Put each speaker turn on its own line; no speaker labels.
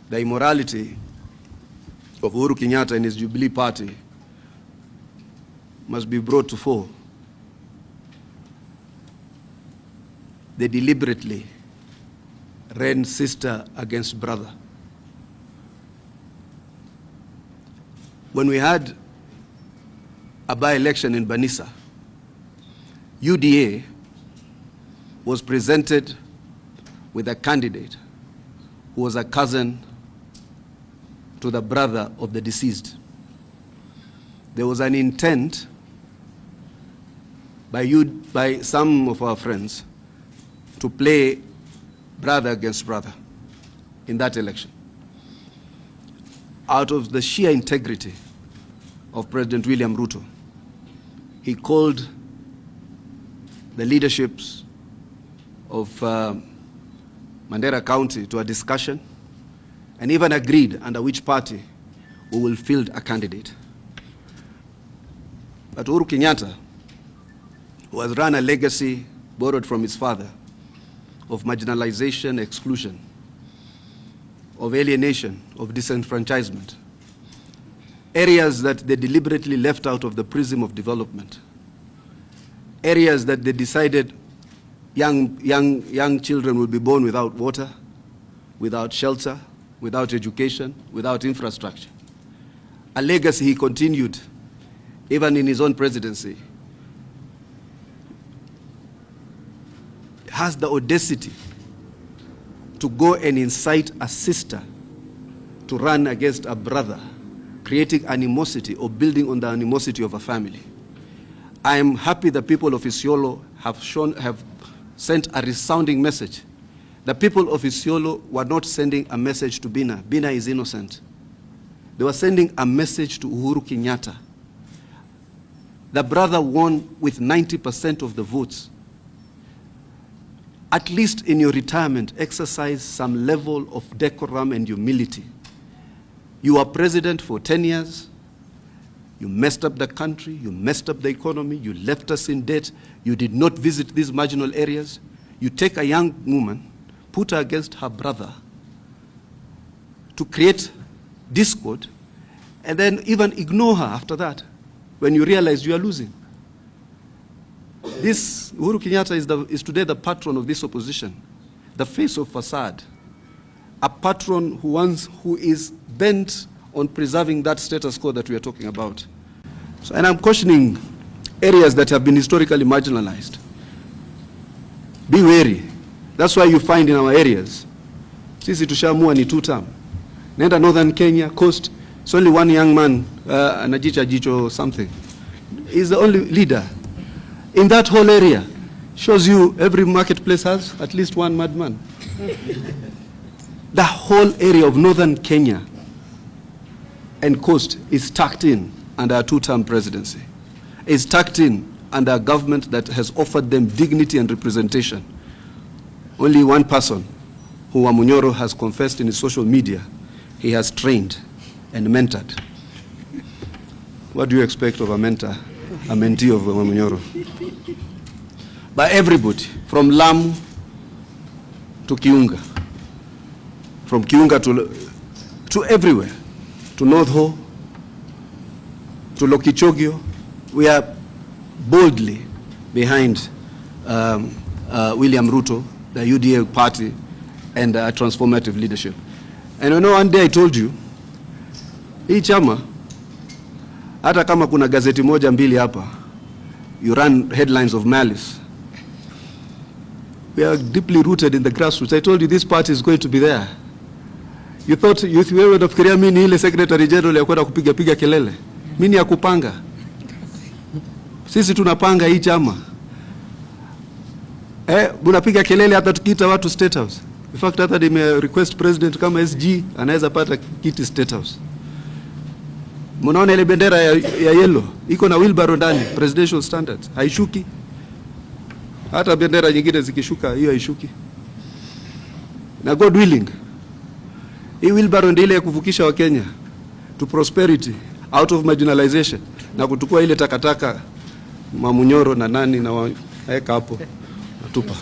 the immorality of Uhuru Kenyatta and his Jubilee Party must be brought to fore. They deliberately ran sister against brother. When we had a by-election in Banissa, UDA was presented with a candidate who was a cousin to the brother of the deceased. There was an intent by some of our friends to play brother against brother in that election. Out of the sheer integrity of President William Ruto, he called the leaderships of Mandera County to a discussion and even agreed under which party we will field a candidate. But Uhuru Kenyatta, who has run a legacy borrowed from his father of marginalization, exclusion, of alienation, of disenfranchisement, areas that they deliberately left out of the prism of development, areas that they decided young children will be born without water, without shelter, without education, without infrastructure. A legacy he continued even in his own presidency. Has the audacity to go and incite a sister to run against a brother, creating animosity or building on the animosity of a family. I am happy the people of Isiolo have sent a resounding message. The people of Isiolo were not sending a message to Bina. Bina is innocent. They were sending a message to Uhuru Kenyatta. The brother won with 90% of the votes. At least in your retirement, exercise some level of decorum and humility. You were president for 10 years. You messed up the country. You messed up the economy. You left us in debt. You did not visit these marginal areas. You take a young woman, put her against her brother to create discord, and then even ignore her after that when you realize you are losing. This Uhuru Kenyatta is today the patron of this opposition, the face of facade, a patron who is bent on preserving that status quo that we are talking about. So, and I'm cautioning areas that have been historically marginalized. Be wary. That's why you find in our areas, sisi tushaamua ni 2-term. Nenda Northern Kenya, coast, it's only one young man, Anajicha Jicho something. He's the only leader. In that whole area, shows you every marketplace has at least one madman. The whole area of Northern Kenya and coast is tucked in under a 2-term presidency. It's tucked in under a government that has offered them dignity and representation. Only one person, who Wamunyoro has confessed in his social media, he has trained and mentored. What do you expect of a mentor, a mentee of Wamunyoro? By everybody, from Lamu to Kiunga, from Kiunga to everywhere, to North Ho, to Lokichogio, we are boldly behind William Ruto, the UDA party, and a transformative leadership. And you know, one day I told you, hii chama, hata kama kuna gazeti moja mbili hapa, you run headlines of malice. We are deeply rooted in the grassroots. I told you this party is going to be there. You thought, wewe unafikiria mimi ni ile secretary general ya kwenda kupiga kelele. Mimi ni ya kupanga. Sisi tunapanga hii chama. Unapiga kelele hata tukiita watu State House. In fact, hata nime request president kama SG anaweza pata kiti State House. Mnaona ile bendera ya yellow iko na wheelbarrow ndani, presidential standards. Haishuki. Hata bendera nyingine zikishuka hiyo haishuki. Na God willing, hii wheelbarrow ndio ile ya kuvukisha wa Kenya to prosperity, out of marginalization, na kutukua ile takataka Mamunyoro na nani na waweka hapo natupa.